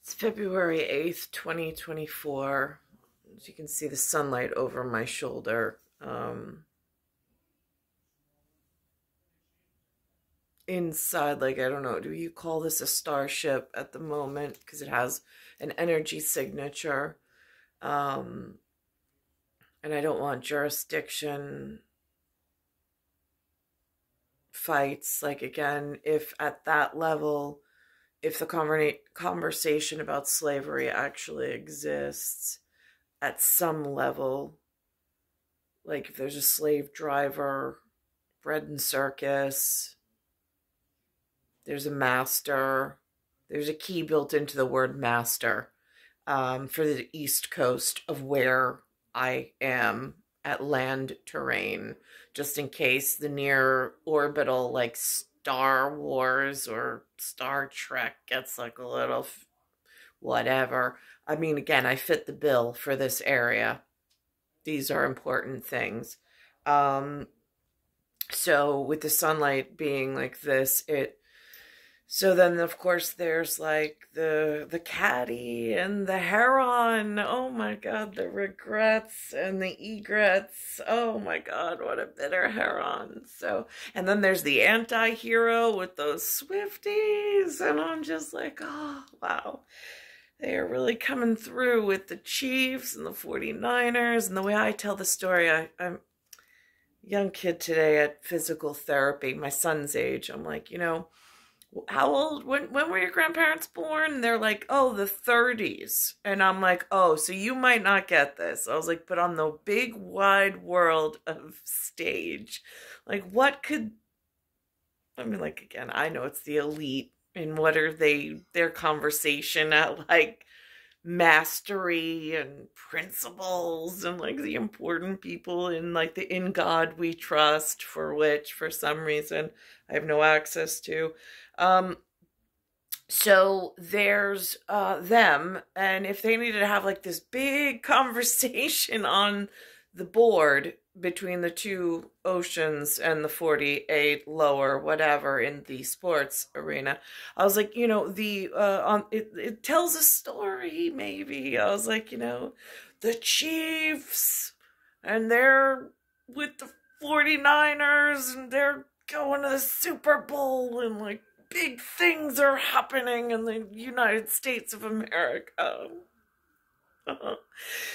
It's February 8th, 2024. As you can see the sunlight over my shoulder. Inside, like, I don't know, do you call this a starship at the moment? Because it has an energy signature. And I don't want jurisdiction fights. Like, again, if at that level, if the conversation about slavery actually exists at some level, like if there's a slave driver, bread and circus, there's a master, there's a key built into the word master for the East Coast of where I am at land terrain, just in case the near orbital, like Star Wars or Star Trek gets like a little whatever. I mean, again, I fit the bill for this area. These are important things. So with the sunlight being like this, so then, of course, there's like the caddy and the heron. Oh my God, the regrets and the egrets. Oh my God, what a bitter heron. So, and then there's the anti-hero with those Swifties. And I'm just like, oh, wow. They are really coming through with the Chiefs and the 49ers. And the way I tell the story, I'm a young kid today at physical therapy, my son's age. I'm like, how old, when were your grandparents born? They're like, oh, the 30s. And I'm like, oh, so you might not get this. I was like, but on the big wide world of stage, like what could, I mean, like, again, I know it's the elite and what are their conversation at like mastery and principles and like the important people in like the in God we trust, for which for some reason I have no access to. So there's them, and if they needed to have like this big conversation on the board between the two oceans and the 48 lower whatever in the sports arena, I was like, it tells a story maybe. I was like, the Chiefs and they're with the 49ers and they're going to the Super Bowl and like big things are happening in the United States of America.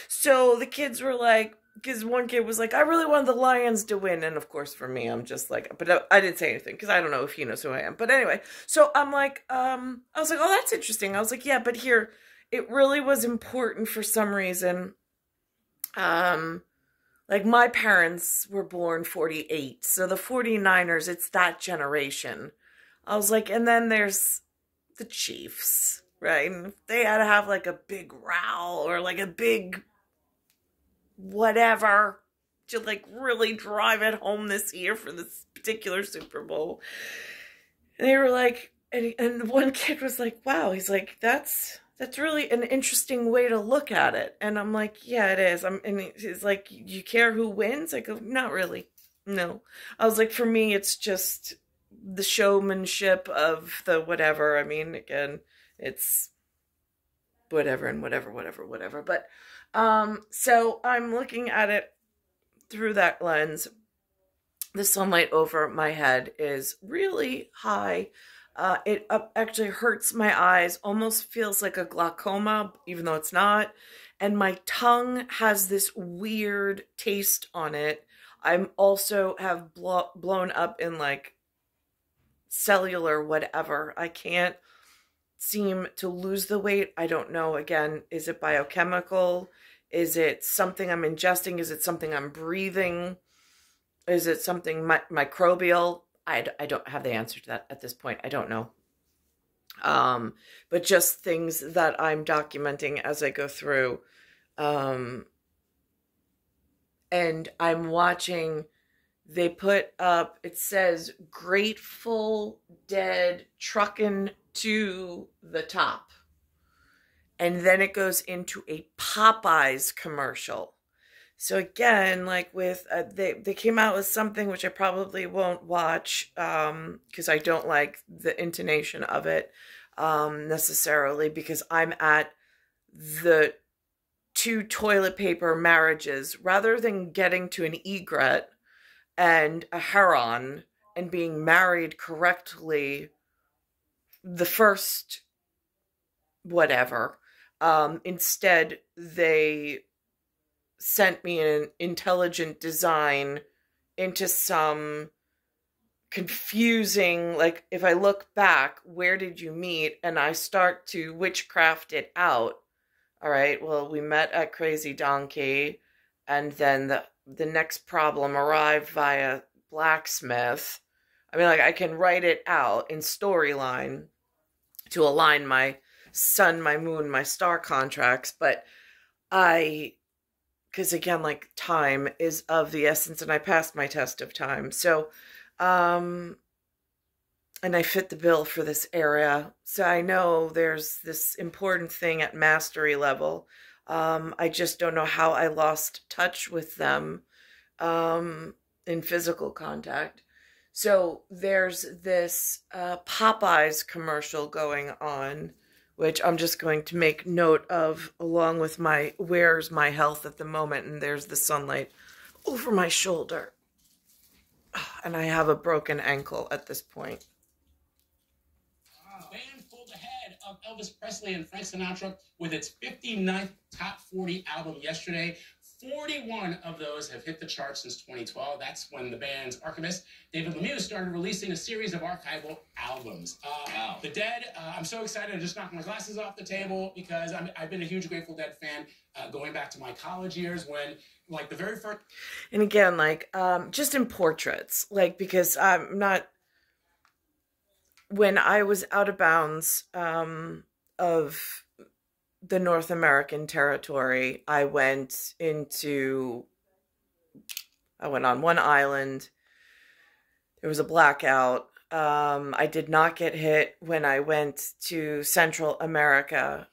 So the kids were like, because one kid was like, I really wanted the Lions to win. And of course, for me, I'm just like, but I didn't say anything because I don't know if he knows who I am. But anyway, so I'm like, I was like, oh, that's interesting. I was like, yeah, but here, it really was important for some reason. Like my parents were born 48. So the 49ers, it's that generation. I was like, and then there's the Chiefs, right? And if they had to have like a big row or like a big whatever to like really drive it home this year for this particular Super Bowl. And they were like, and one kid was like, wow, he's like, that's really an interesting way to look at it. And I'm like, yeah, it is. And he's like, you care who wins? I go, not really. No. I was like, for me, it's just the showmanship of the whatever. I mean, again, it's whatever and whatever. But so I'm looking at it through that lens. The sunlight over my head is really high. It actually hurts my eyes, almost feels like a glaucoma, even though it's not. And my tongue has this weird taste on it. I'm also have blown up in like cellular whatever. I can't seem to lose the weight. I don't know. Again, is it biochemical? Is it something I'm ingesting? Is it something I'm breathing? Is it something microbial? I don't have the answer to that at this point. I don't know. But just things that I'm documenting as I go through. And I'm watching, they put up, it says Grateful Dead trucking to the top. And then it goes into a Popeyes commercial. So again, like with, they came out with something which I probably won't watch because I don't like the intonation of it. necessarily, because I'm at the 2 toilet paper marriages rather than getting to an egret and a heron and being married correctly the first whatever. Instead, they sent me an intelligent design into some confusing, like, if I look back, where did you meet? And I start to witchcraft it out. All right, well, we met at Crazy Donkey, and then the next problem arrived via blacksmith. I mean, like, I can write it out in storyline to align my sun, my moon, my star contracts, but because again, like, time is of the essence, and I passed my test of time. So, and I fit the bill for this area. So I know there's this important thing at mastery level. I just don't know how I lost touch with them in physical contact. So there's this Popeyes commercial going on, which I'm just going to make note of along with my where's my health at the moment. And there's the sunlight over my shoulder. And I have a broken ankle at this point. Band pulled ahead of Elvis Presley and Frank Sinatra with its 59th top 40 album yesterday. 41 of those have hit the charts since 2012. That's when the band's archivist, David Lemieux, started releasing a series of archival albums. Wow. The Dead, I'm so excited. I just knocked my glasses off the table because I've been a huge Grateful Dead fan going back to my college years when, like, the very first... And again, like, just in portraits, like, because I'm not... When I was out of bounds of the North American territory, I went on one island. There was a blackout. I did not get hit when I went to Central America,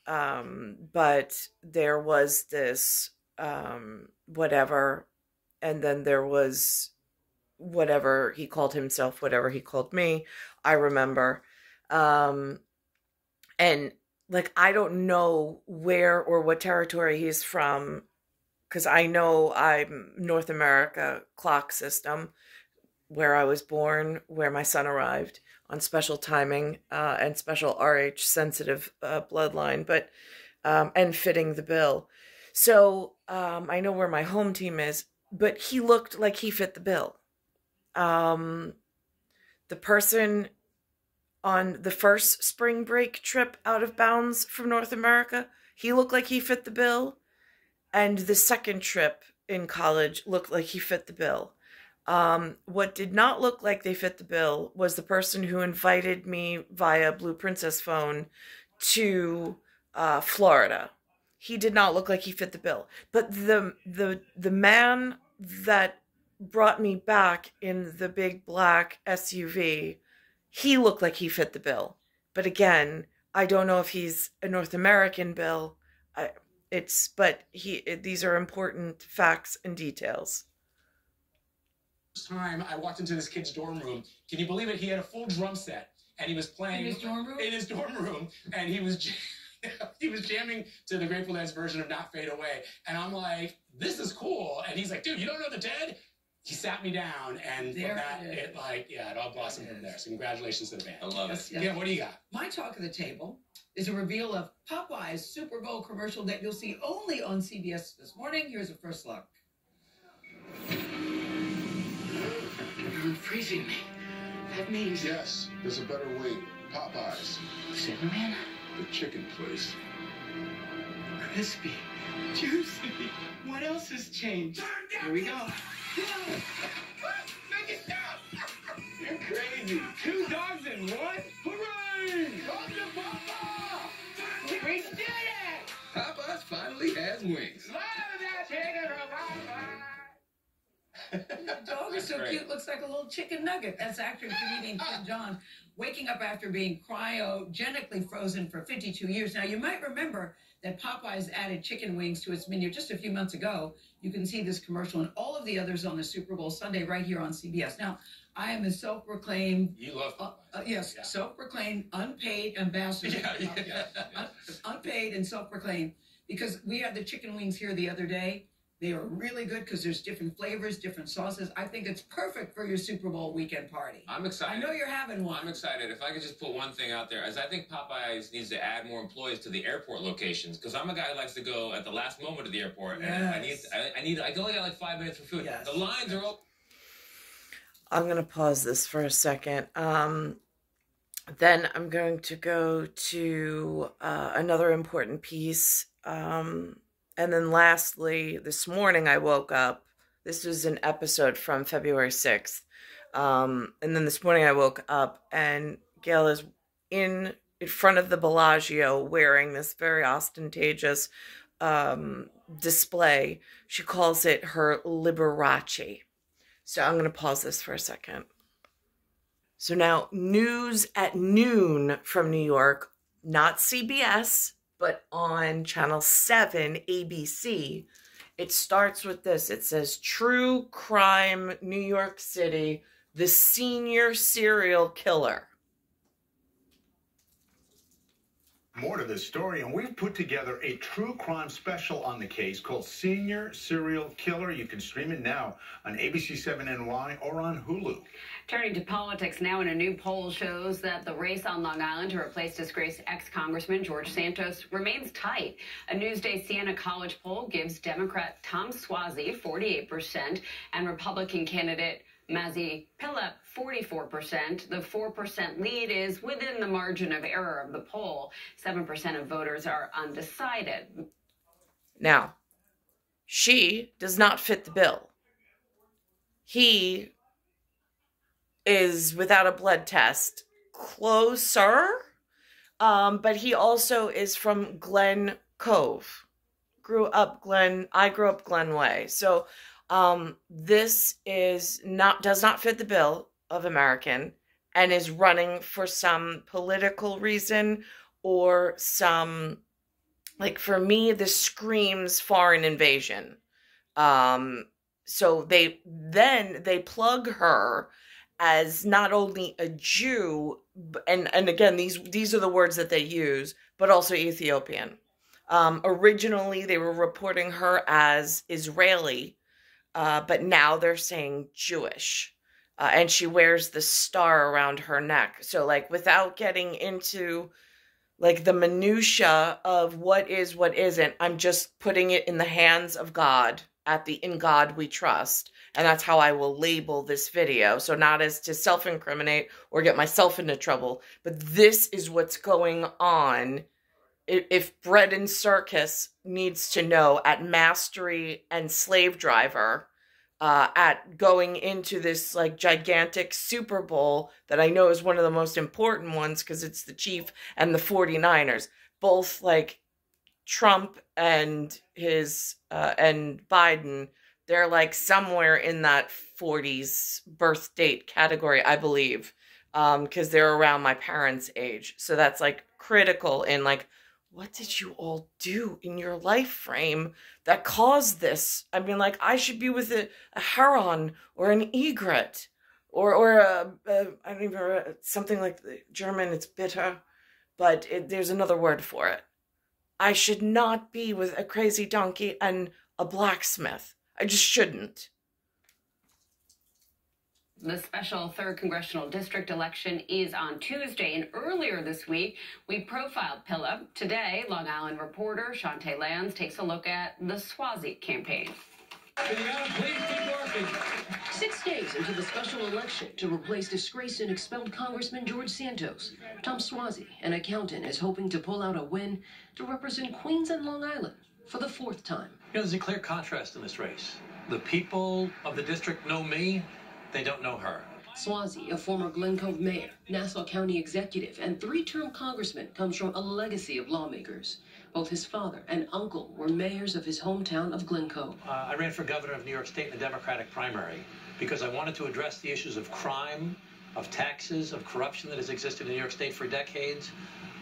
but there was this whatever, and then there was whatever he called himself, whatever he called me, I remember. And, like, I don't know where or what territory he's from, because I know I'm North America clock system, where I was born, where my son arrived on special timing, and special RH sensitive bloodline, but and fitting the bill. So I know where my home team is, but he looked like he fit the bill. The person on the first spring break trip out of bounds from North America, he looked like he fit the bill. And the second trip in college looked like he fit the bill. What did not look like they fit the bill was the person who invited me via Blue Princess phone to Florida. He did not look like he fit the bill. But the man that brought me back in the big black SUV, he looked like he fit the bill. But again, I don't know if he's a North American bill. These are important facts and details. Time I walked into this kid's dorm room. Can you believe it? He had a full drum set, and he was playing in his dorm room. And he was jamming to the Grateful Dead's version of "Not Fade Away." And I'm like, "This is cool." And he's like, "Dude, you don't know the Dead?" He sat me down, and it all blossomed from there. So congratulations to the band. I love it. Yeah, what do you got? My talk of the table is a reveal of Popeye's Super Bowl commercial that you'll see only on CBS this morning. Here's a first look. You're freezing me. That means... Yes, there's a better way. Popeyes. Cinnamon? The chicken place. Crispy. Juicy. What else has changed? Here we go. Make it stop! You're crazy. 2 dogs in one? Hooray! Talk to Papa! We did it! Popeyes finally has wings. Love that chicken from Popeye! The dog is so cute, looks like a little chicken nugget. That's actor comedian Tim John waking up after being cryogenically frozen for 52 years. Now, you might remember that Popeyes added chicken wings to its menu just a few months ago. You can see this commercial and all of the others on the Super Bowl Sunday right here on CBS. Now, I am a self-proclaimed, You love Popeyes. yes, Yeah. self-proclaimed unpaid ambassador. Unpaid and self-proclaimed, because we had the chicken wings here the other day. They are really good because there's different flavors, different sauces. I think it's perfect for your Super Bowl weekend party. I'm excited. I know you're having one. I'm excited. If I could just put one thing out there, as I think Popeyes needs to add more employees to the airport locations, because I'm a guy who likes to go at the last moment of the airport, and I only got like 5 minutes for food. Yes. The lines are open. I'm going to pause this for a second. Then I'm going to go to another important piece. And then lastly, this morning I woke up. This was an episode from February 6th. And then this morning I woke up and Gail is in front of the Bellagio wearing this very ostentatious display. She calls it her Liberace. So I'm going to pause this for a second. So now, news at noon from New York, not CBS, but on Channel 7, ABC. It starts with this. It says, True Crime, New York City, the senior serial killer. More to this story, and we've put together a true crime special on the case called Senior Serial Killer. You can stream it now on ABC7NY or on Hulu. Turning to politics now, and a new poll shows that the race on Long Island to replace disgraced ex-Congressman George Santos remains tight. A Newsday Siena College poll gives Democrat Tom Suozzi 48% and Republican candidate Mazi Pilip 44%. The 4% lead is within the margin of error of the poll. 7% of voters are undecided. Now, she does not fit the bill. He is, without a blood test, closer, but he also is from Glen Cove. I grew up Glen Way. So this does not fit the bill of American and is running for some political reason or some, like, for me, this screams foreign invasion. So they plug her as not only a Jew, and again, these are the words that they use, but also Ethiopian. Originally, they were reporting her as Israeli, but now they're saying Jewish. And she wears the star around her neck. So, like, without getting into, like, the minutia of what is, what isn't, I'm just putting it in the hands of God, in God we trust. And that's how I will label this video. So not as to self-incriminate or get myself into trouble, but this is what's going on. If Bread and Circus needs to know at Mastery and Slave Driver, at going into this, like, gigantic Super Bowl that I know is one of the most important ones because it's the Chief and the 49ers, both, like, Trump and and Biden, they're, like, somewhere in that 40s birth date category, I believe, because they're around my parents' age. So that's, like, critical in, like, what did you all do in your life frame that caused this? I mean, like, I should be with a heron or an egret or I don't even, something like the German, it's bitter, but there's another word for it. I should not be with a crazy donkey and a blacksmith. I just shouldn't. The special 3rd Congressional District election is on Tuesday, and earlier this week, we profiled Pilip. Today, Long Island reporter Shantae Lands takes a look at the Suozzi campaign. 6 days into the special election to replace disgraced and expelled Congressman George Santos, Tom Suozzi, an accountant, is hoping to pull out a win to represent Queens and Long Island for the 4th time. You know, there's a clear contrast in this race. The people of the district know me. They don't know her. Suozzi, a former Glen Cove mayor, Nassau County executive, and 3-term congressman, comes from a legacy of lawmakers. Both his father and uncle were mayors of his hometown of Glen Cove. I ran for governor of New York State in the Democratic primary because I wanted to address the issues of crime, of taxes, of corruption that has existed in New York State for decades.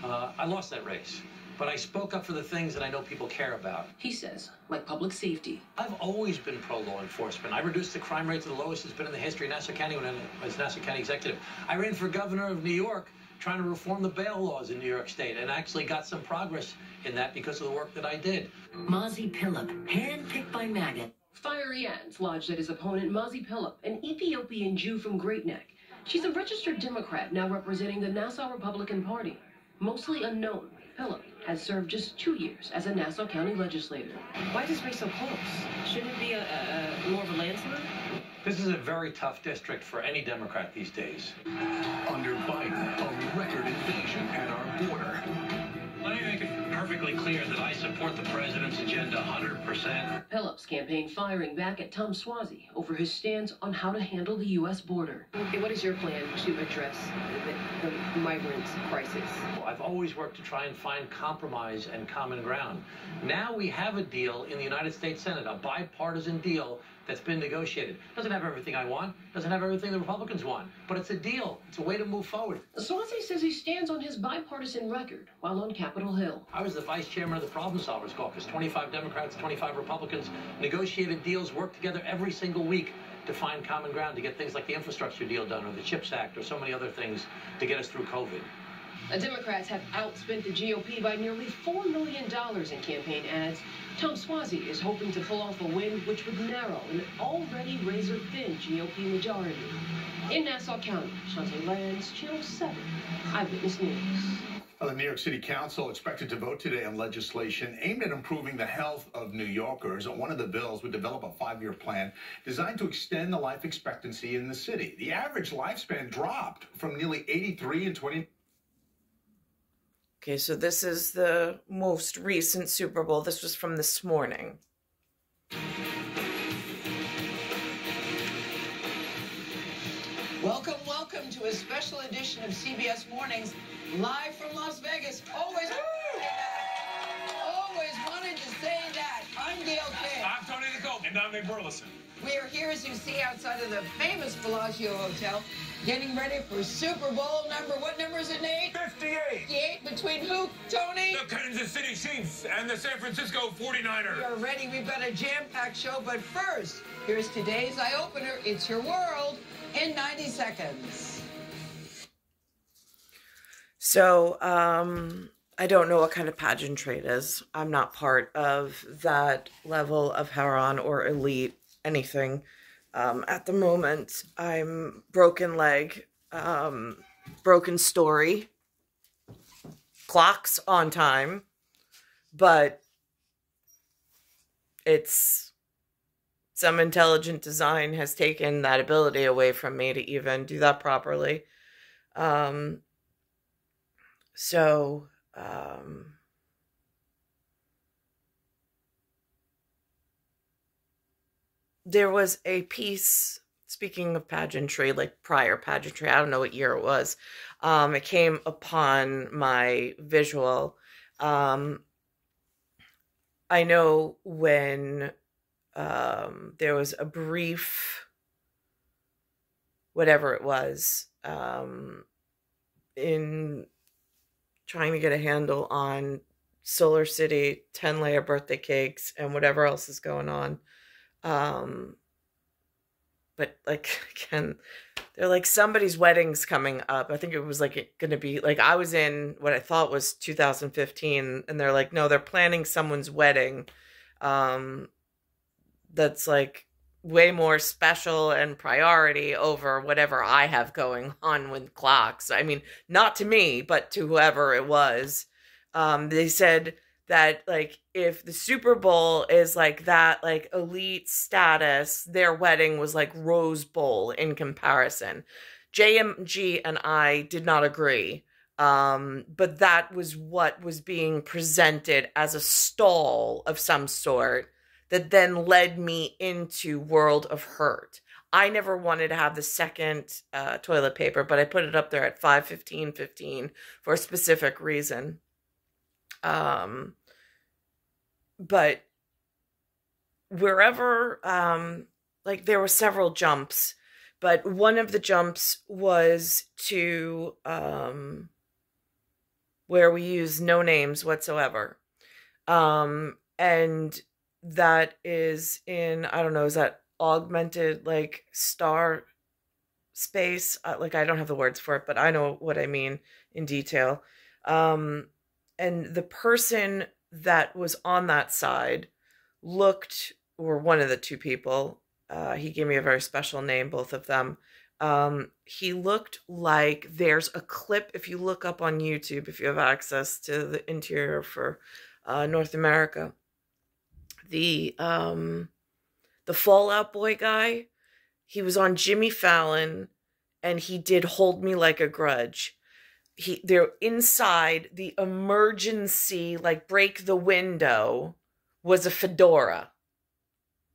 I lost that race. but I spoke up for the things that I know people care about. He says, like public safety. I've always been pro-law enforcement. I reduced the crime rate to the lowest it's been in the history of Nassau County when I was Nassau County executive. I ran for governor of New York trying to reform the bail laws in New York State and actually got some progress in that because of the work that I did. Mazi Philip, handpicked by MAGA. Fiery ads lodged at his opponent, Mazi Philip, an Ethiopian Jew from Great Neck. She's a registered Democrat now representing the Nassau Republican Party. Mostly unknown, Philip has served just 2 years as a Nassau County legislator. Why is this race so close? Shouldn't it be more of a landslide? This is a very tough district for any Democrat these days. Under Biden, a record invasion at our border. Let me make it perfectly clear that I support the president's agenda 100%. Phillips' campaign firing back at Tom Suozzi over his stance on how to handle the U.S. border. Okay, what is your plan to address the migrant crisis? I've always worked to try and find compromise and common ground. Now we have a deal in the United States Senate, a bipartisan deal that's been negotiated. Doesn't have everything I want, doesn't have everything the Republicans want, but it's a deal. It's a way to move forward. Suozzi says he stands on his bipartisan record while on Capitol Hill. I was the vice chairman of the Problem Solvers Caucus. 25 Democrats, 25 Republicans, negotiated deals, worked together every single week to find common ground, to get things like the infrastructure deal done or the CHIPS Act or so many other things to get us through COVID. The Democrats have outspent the GOP by nearly $4 million in campaign ads. Tom Suozzi is hoping to pull off a win which would narrow an already razor-thin GOP majority. In Nassau County, Shante Lands, Channel 7, Eyewitness News. Well, the New York City Council expected to vote today on legislation aimed at improving the health of New Yorkers. One of the bills would develop a 5-year plan designed to extend the life expectancy in the city. The average lifespan dropped from nearly 83 in 20. Okay, so this is the most recent Super Bowl. This was from this morning. Welcome, welcome to a special edition of CBS Mornings, live from Las Vegas. Always wanted to say that. I'm Gail King. I'm Tony Nicole. And I'm Nick Burleson. We are here, as you see, outside of the famous Bellagio Hotel, getting ready for Super Bowl number, what number is it, Nate? 58. 58, between who, Tony? The Kansas City Chiefs and the San Francisco 49ers. We are ready. We've got a jam-packed show, but first, here's today's eye-opener. It's your world in 90 seconds. So, I don't know what kind of pageantry it is. I'm not part of that level of Heron or elite anything. At the moment, I'm broken leg, broken story, clocks on time, but it's some intelligent design has taken that ability away from me to even do that properly. There was a piece, speaking of pageantry, like prior pageantry, I don't know what year it was. It came upon my visual. I know when there was a brief, whatever it was, in trying to get a handle on Solar City, 10-layer birthday cakes, and whatever else is going on. But like, again, they're like somebody's wedding's coming up. I think it was like going to be like, I was in what I thought was 2015, and they're like, no, they're planning someone's wedding. That's like way more special and priority over whatever I have going on with clocks. I mean, not to me, but to whoever it was. They said that like if the Super Bowl is like that, like elite status, their wedding was like Rose Bowl in comparison. JMG and I did not agree. But that was what was being presented as a stall of some sort that then led me into World of Hurt. I never wanted to have the second toilet paper, but I put it up there at 5/15/15 for a specific reason. But wherever, like there were several jumps, but one of the jumps was to, where we use no names whatsoever. And that is in, I don't know, is that augmented like star space? Like, I don't have the words for it, but I know what I mean in detail. And the person that was on that side looked, or one of the two people, he gave me a very special name, both of them. He looked like, there's a clip, if you look up on YouTube, if you have access to the interior for North America, the Fall Out Boy guy, he was on Jimmy Fallon, and he did Hold Me Like a Grudge. They're inside, the emergency, like break the window, was a fedora.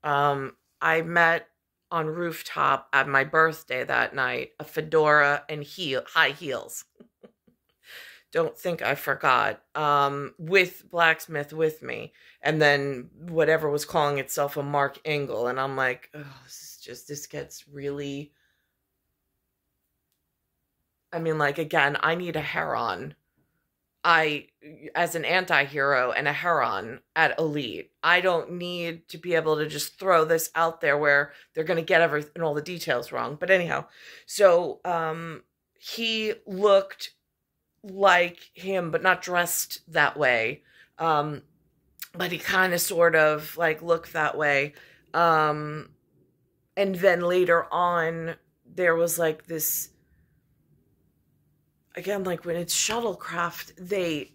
I met on rooftop at my birthday that night, a fedora and high heels. Don't think I forgot. With Blacksmith with me. And then whatever was calling itself a Mark Engel. And I'm like, oh, this gets really... I mean, like, again, I need a Heron. As an anti-hero and a Heron at Elite, I don't need to be able to just throw this out there where they're going to get everything, all the details wrong. But anyhow, so he looked like him, but not dressed that way. But he kind of sort of like looked that way. And then later on, there was like this, again, like when it's shuttlecraft, they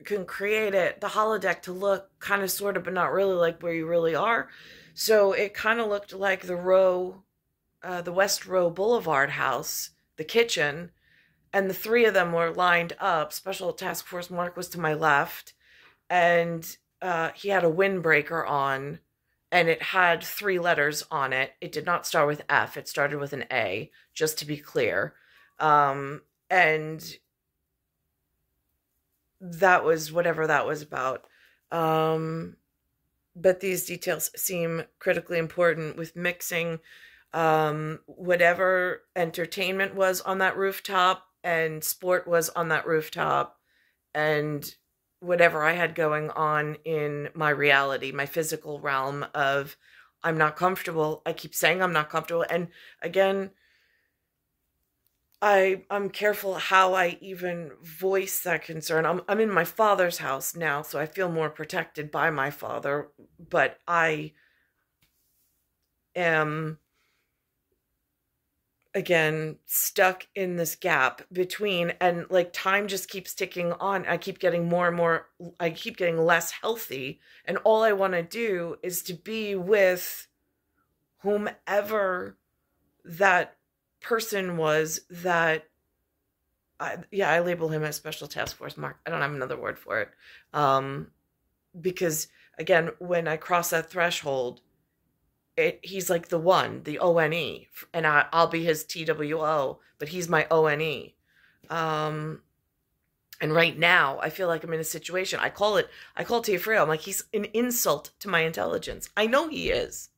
can create it, the holodeck, to look kind of sort of, but not really like where you really are. So it kind of looked like the West Row Boulevard house, the kitchen, and the three of them were lined up. Special Task Force Mark was to my left, and he had a windbreaker on, and it had 3 letters on it. It did not start with F. It started with an A, just to be clear. And that was whatever that was about. But these details seem critically important with mixing whatever entertainment was on that rooftop and sport was on that rooftop, and whatever I had going on in my reality, my physical realm of I'm not comfortable. I keep saying I'm not comfortable. And again, I'm careful how I even voice that concern. I'm in my father's house now, so I feel more protected by my father, but I am, again, stuck in this gap between, and like time just keeps ticking on. I keep getting more and more, I keep getting less healthy, and all I want to do is to be with whomever that person was that I label him as Special Task Force Mark. I don't have another word for it. Because again, when I cross that threshold, he's like the one, the ONE, and I'll be his TWO, but he's my ONE. And right now I feel like I'm in a situation, I call Tiafrio, I'm like, he's an insult to my intelligence. I know he is.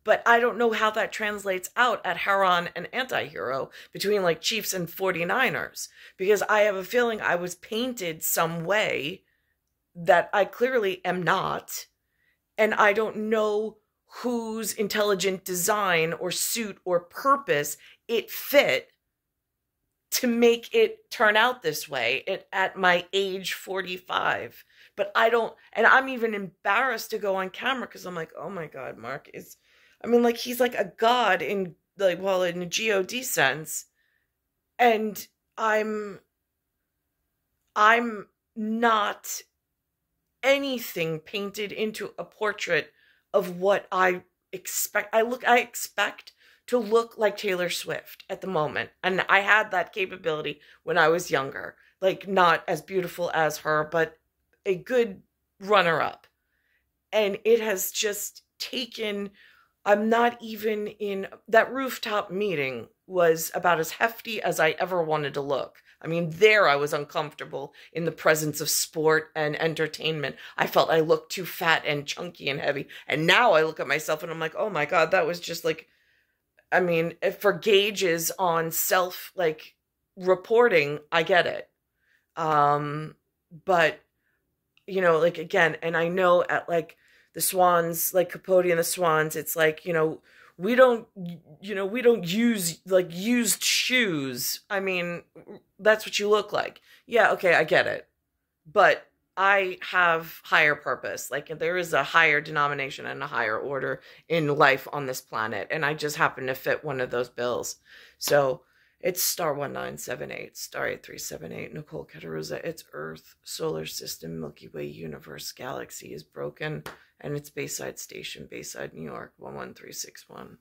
But I don't know how that translates out at Heron and Antihero between like Chiefs and 49ers. Because I have a feeling I was painted some way that I clearly am not. And I don't know whose intelligent design or suit or purpose it fit to make it turn out this way at my age 45. But I don't, and I'm even embarrassed to go on camera because I'm like, oh my God, Mark is... I mean, like, he's like a god in, like, well, in a God sense. And I'm not anything painted into a portrait of what I expect. I expect to look like Taylor Swift at the moment. And I had that capability when I was younger. Like, not as beautiful as her, but a good runner-up. And it has just taken... I'm not even in... That rooftop meeting was about as hefty as I ever wanted to look. I mean, there I was uncomfortable in the presence of sport and entertainment. I felt I looked too fat and chunky and heavy. And now I look at myself and I'm like, oh my God, that was just like... I mean, for gauges on self, like, reporting, I get it. But, you know, like, again, and I know at, like, the Swans, like Capote and the Swans, it's like, you know, we don't use, like, used shoes. I mean, that's what you look like. Yeah, okay, I get it. But I have higher purpose. Like, there is a higher denomination and a higher order in life on this planet. And I just happen to fit one of those bills. So it's star 1978, star 8378, Nicole Cattaruzza. It's Earth, solar system, Milky Way, universe, galaxy is broken. And it's Bayside Station, Bayside, New York, 11361.